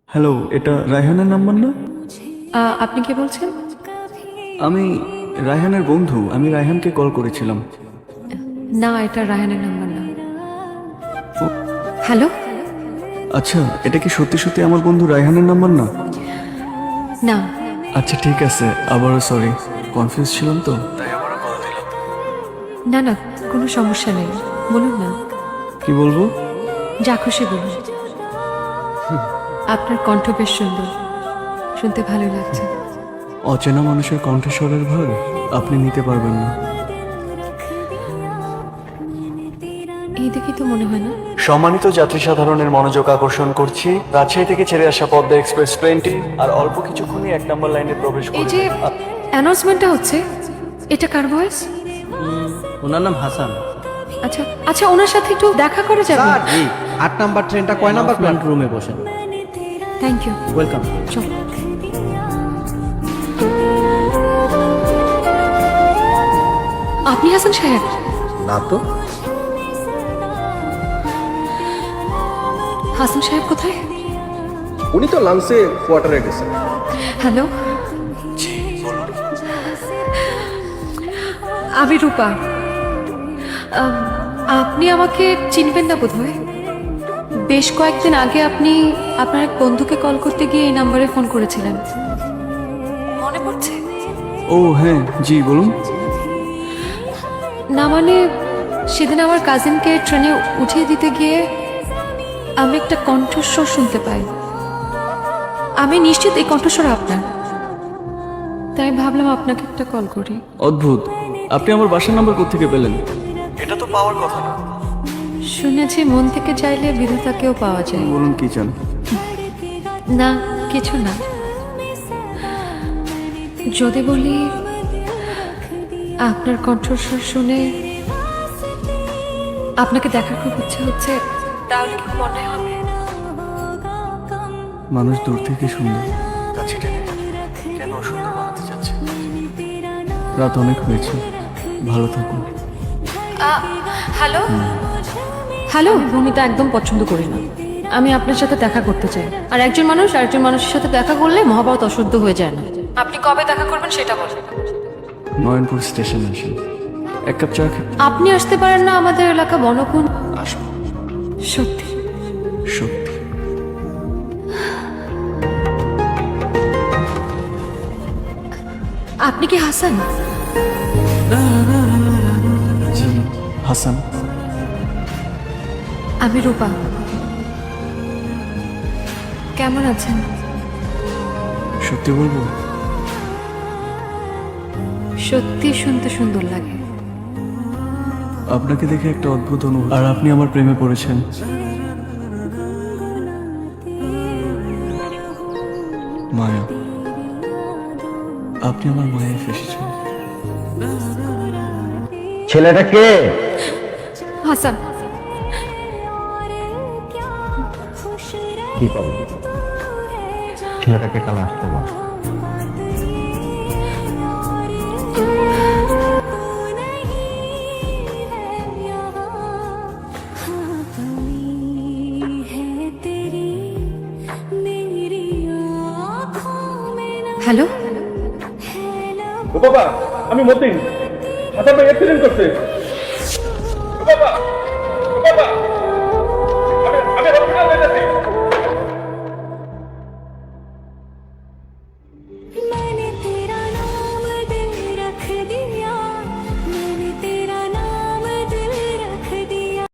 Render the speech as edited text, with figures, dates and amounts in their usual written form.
Hello, এটা রায়হানের number না? আপনি কে বলছেন? আমি রায়হানের বন্ধু। আমি রায়হানকে কল করেছিলাম। না, এটা রায়হানের নাম্বার না। ও, হ্যালো। আচ্ছা, এটা কি সত্যি সত্যি আমার বন্ধু রায়হানের নাম্বার না? না, আচ্ছা ঠিক আছে, আবারও সরি, কনফিউজ ছিলাম তো তাই আবারও কল দিলাম। না না, কোনো সমস্যা নেই, বলুন না। কি বলবো? যা খুশি বলুন। আপনার কণ্ঠ বেশ সুন্দর, শুনতে ভালো লাগছে। অচেনা মানুষের কণ্ঠস্বরের ভার আপনি নিতে পারবেন না। এই দেখি তো মনে হয় না। সম্মানিত যাত্রী সাধারণের মনোযোগ আকর্ষণ করছি, রাজশাহী থেকে ছেড়ে আসা পদ্মা এক্সপ্রেস ট্রেনটি আর অল্প কিছুক্ষণই 1 নম্বর লাইনে প্রবেশ এই করবে। যে অ্যানাউন্সমেন্টটা হচ্ছে, এটা কার ভয়েস? ওনার নাম হাসান। আচ্ছা আচ্ছা, ওনার সাথে একটু দেখা করে যাবেন। স্যার জি 8 নাম্বার ট্রেনটা কয় নাম্বার প্ল্যাটফর্মে বসেন? Thank you. ওয়েলকাম। চল। আপনি হাসান সাহেব? না তো। হাসান সাহেব কোথায়? উনি তো লাঞ্চে কোয়ার্টারে গেছেন। হ্যালো, আমি রূপা। আপনি আমাকে চিনবেন না বোধহয়। বেশ কয়েকদিন আগে আপনি আপনার এক বন্ধুকে কল করতে গিয়ে এই নাম্বারে ফোন করেছিলেন, মনে পড়ছে? ও হ্যাঁ, জি বলুন। না মানে, সেদিন আমার কাজিনকে ট্রেনে উঠিয়ে দিতে গিয়ে আমি একটা কণ্ঠস্বর শুনতে পাই। আমি নিশ্চিত এই কণ্ঠস্বর আপনার, তাই ভাবলাম আপনাকে একটা কল করি। অদ্ভুত, আপনি আমার বাসার নাম্বার কোত্থেকে পেলেন? এটা তো পাওয়ার কথা না। শুনেছি মন থেকে চাইলে বিধাতাকেও পাওয়া যায়। বলুন কি চান? না, কিছু না। যদি বলি আপনার কণ্ঠস্বর শুনে আপনাকে দেখার খুব ইচ্ছে হচ্ছে, তাহলে কি মনে হবে? মানুষ দূর থেকে সুন্দর, কাছে টেনে কেন সুন্দর বানাতে চাচ্ছে? রাত অনেক হয়েছে, ভালো থাকুন। হ্যালো হ্যালো, ভূমিতা একদম পছন্দ করি না। আমি আপনার সাথে দেখা করতে চাই। আর একজন মানুষ আরেকজন মানুষের সাথে দেখা করলে মহাভারত অশুদ্ধ হয়ে যায় না। আপনি কবে দেখা করবেন সেটা বলেন। নয়নপুর স্টেশন আসেন, 1 কাপ চা খেয়ে আপনি আসতে পারেন না আমাদের এলাকা বনকুন? আসবো। সত্যি? সত্যি। আপনি কি হাসান? জি হাসান। আমি রূপা। কেমন আছেন? সত্যি বলবো, সত্যি শুনতে সুন্দর লাগে। আপনাকে দেখে একটা অদ্ভুত অনুভূতি। আর আপনি আমার প্রেমে পড়েছেন। মায়া, আপনি আমার মায়ায় ফেসেছেন। ছেলেটা কে? হাসান। কি করব? ছেলেটাকে কাল আসতে বল। হ্যালো, ও বাবা, আমি মতিন। হাসান ভাই অ্যাক্সিডেন্ট করছে।